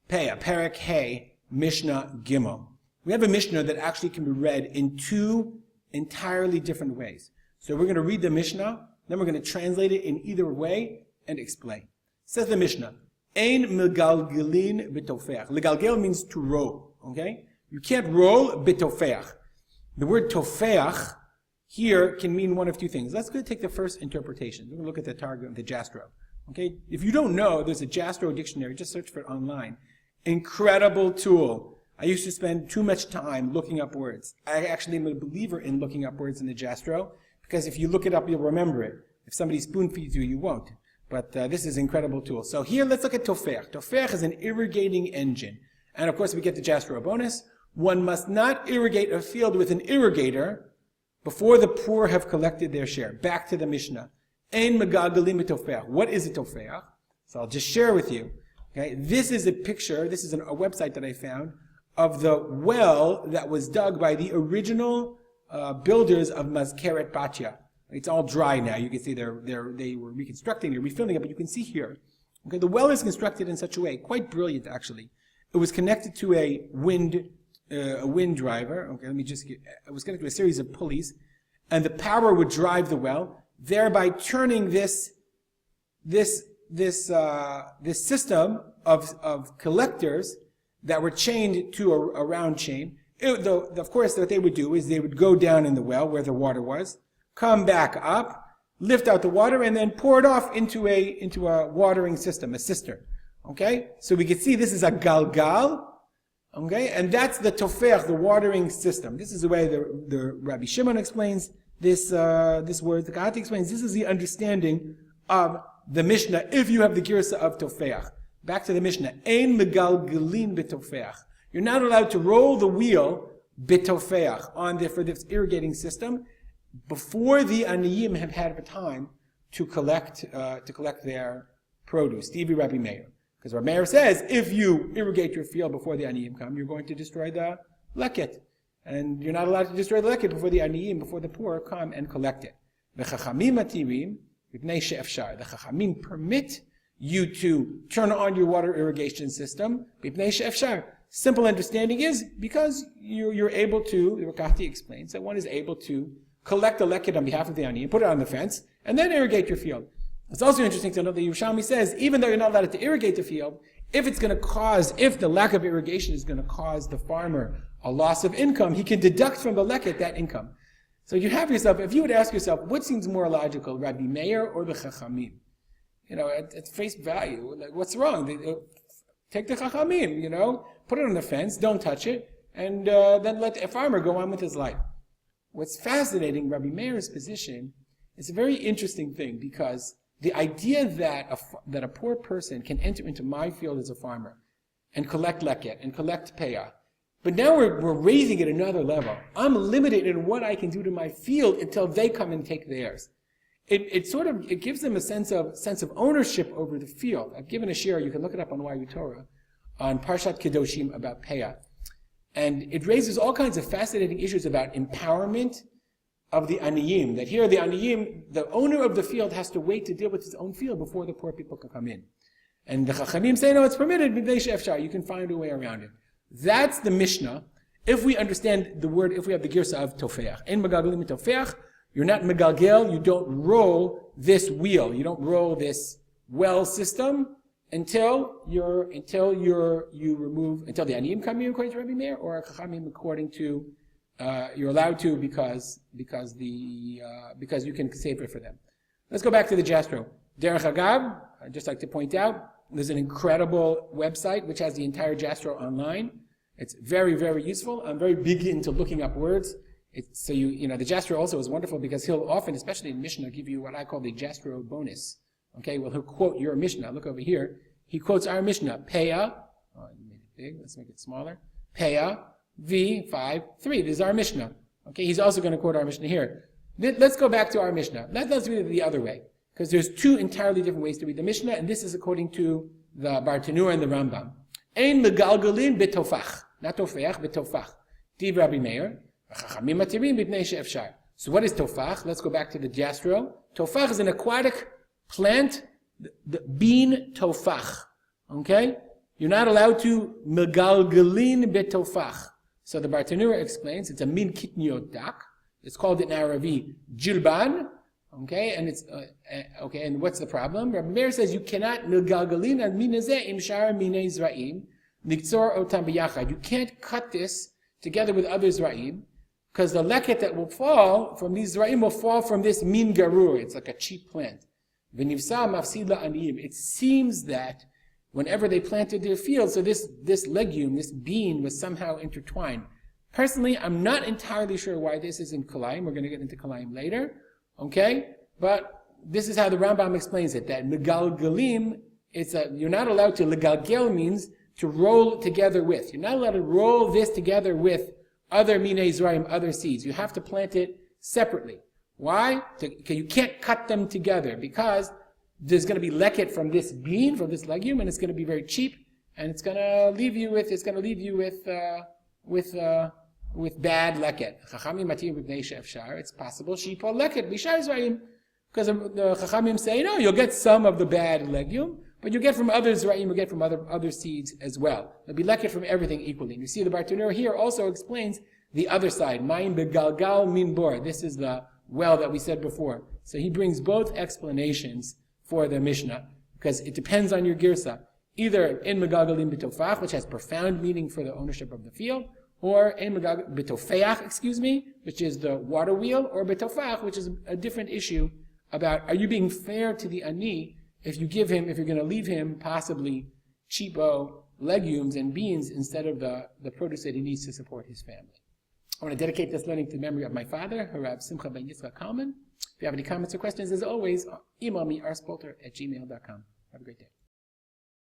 Peah, Perek Hey, Mishnah Gimel. We have a Mishnah that actually can be read in two entirely different ways. So we're going to read the Mishnah, then we're going to translate it in either way and explain. Says the Mishnah, Ein megalgelin betofeach. Legalgel means to roll, okay? You can't roll betofeach. The word tofeach here can mean one of two things. Let's go take the first interpretation. We're going to look at the Targum, the Jastro. Okay? If you don't know, there's a Jastro dictionary. Just search for it online. Incredible tool. I used to spend too much time looking up words. I actually am a believer in looking up words in the Jastro, because if you look it up, you'll remember it. If somebody spoon feeds you, you won't. But this is an incredible tool. So here, let's look at tofeach. Tofeach is an irrigating engine. And of course, we get the Jastro bonus. One must not irrigate a field with an irrigator before the poor have collected their share. Back to the Mishnah. Ein megagalim tofeach. What is a tofeach? So I'll just share with you. Okay, this is a picture. This is a website that I found of the well that was dug by the original builders of Mazkeret Batya. It's all dry now. You can see they were reconstructing it, refilling it, but you can see here. Okay, the well is constructed in such a way, quite brilliant actually. It was connected to a wind driver. Okay, it was connected to a series of pulleys, and the power would drive the well, thereby turning this system of collectors that were chained to a round chain. Of course, what they would do is they would go down in the well where the water was, come back up, lift out the water, and then pour it off into a watering system, a cistern. Okay, so we can see this is a galgal. Okay, and that's the tofeach, the watering system. This is the way the Rabbi Shimon explains this word. The Kahati explains this is the understanding of the Mishnah if you have the girsa of tofeach. Back to the Mishnah. Ein megalgelin betofeach. You're not allowed to roll the wheel betofeach for this irrigating system before the aniyim have had time to collect their produce. Stevie Rabbi Meir. Because Rabbi Meir says, if you irrigate your field before the aniyim come, you're going to destroy the leket. And you're not allowed to destroy the leket before the aniyim, before the poor come and collect it. The chachamim matirim, mipnei she'efshar. The chachamim permit you to turn on your water irrigation system, mipnei she'efshar. Simple understanding is because you're able to, the Rakati explains, that one is able to collect the leket on behalf of the aniyim, put it on the fence, and then irrigate your field. It's also interesting to note that Yerushalmi says, even though you're not allowed to irrigate the field, if the lack of irrigation is going to cause the farmer a loss of income, he can deduct from the leket that income. So you have yourself, if you would ask yourself, what seems more logical, Rabbi Meir or the Chachamim? At face value, like, what's wrong? Take the Chachamim, put it on the fence, don't touch it, and then let a farmer go on with his life. What's fascinating, Rabbi Meir's position, is a very interesting thing, because the idea that a poor person can enter into my field as a farmer and collect leket and collect peah, but now we're raising it another level. I'm limited in what I can do to my field until they come and take theirs. It gives them a sense of ownership over the field. I've given a share, you can look it up on YU Torah, on Parshat Kedoshim about peah. And it raises all kinds of fascinating issues about empowerment of the aniyim. That here the aniyim, the owner of the field has to wait to deal with his own field before the poor people can come in. And the Chachamim say, no, it's permitted, you can find a way around it. That's the Mishnah. If we understand the word, if we have the girsa of tofeach. En megalgelim tofeach, you're not megalgel, you don't roll this wheel, you don't roll this well system until the aniyim come in according to Rabbi Meir, or Chachamim according to you're allowed to because you can save it for them. Let's go back to the Jastro. Derech Agav, I'd just like to point out, there's an incredible website which has the entire Jastro online. It's very, very useful. I'm very big into looking up words. The Jastro also is wonderful because he'll often, especially in Mishnah, give you what I call the Jastro bonus. Okay, well, he'll quote your Mishnah. Look over here. He quotes our Mishnah. Peah, you made it big, let's make it smaller. Peah, V5, 3. This is our Mishnah. Okay, he's also going to quote our Mishnah here. Let's go back to our Mishnah. Let's read it the other way, because there's two entirely different ways to read the Mishnah, and this is according to the Bartanura and the Rambam. Ein megalgalin betofach, not tofeach, betofach. Div Rabbi Meir, chachamim matirim b'pnei she'efshar. So what is tofach? Let's go back to the Jastro. Tofach is an aquatic plant, the bean tofach. Okay? You're not allowed to megalgalin betofach. So the Bartanura explains it's a min kitniot dak. It's called in Arabic jilban. Okay, and it's okay. And what's the problem? Rabbi Meir says you cannot megalgalin al minazeh im shara minei zra'im niktzor otam biyachad. You can't cut this together with other zra'im because the leket that will fall from these zra'im will fall from this min garur. It's like a cheap plant. V'nivsa mafsid la'aniyim. It seems that whenever they planted their field, so this legume, this bean, was somehow intertwined. Personally, I'm not entirely sure why this is in Kalayim. We're going to get into Kalayim later, okay? But this is how the Rambam explains it, that megalgalim, you're not allowed to, legalgel means to roll together with. You're not allowed to roll this together with other minei zraim, other seeds. You have to plant it separately. Why? You can't cut them together because there's going to be leket from this bean, from this legume, and it's going to be very cheap, and it's going to leave you with bad leket. It's possible shipol leket b'shar zra'im, because the Chachamim say no, you'll get some of the bad legume, but you get from other zra'im, you get from other seeds as well. There'll be leket from everything equally. And you see the Bartanura here also explains the other side. Mayim begalgal min bor. This is the well that we said before. So he brings both explanations for the Mishnah, because it depends on your girsa. Either in megalgalim b'tofach, which has profound meaning for the ownership of the field, or in b'tofeach, which is the water wheel, or b'tofach, which is a different issue about, are you being fair to the ani if you're going to leave him possibly cheapo legumes and beans instead of the produce that he needs to support his family. I want to dedicate this learning to the memory of my father, Harav Simcha ben Yitzchak Kalman. If you have any comments or questions, as always, email me, rspolter@gmail.com. Have a great day.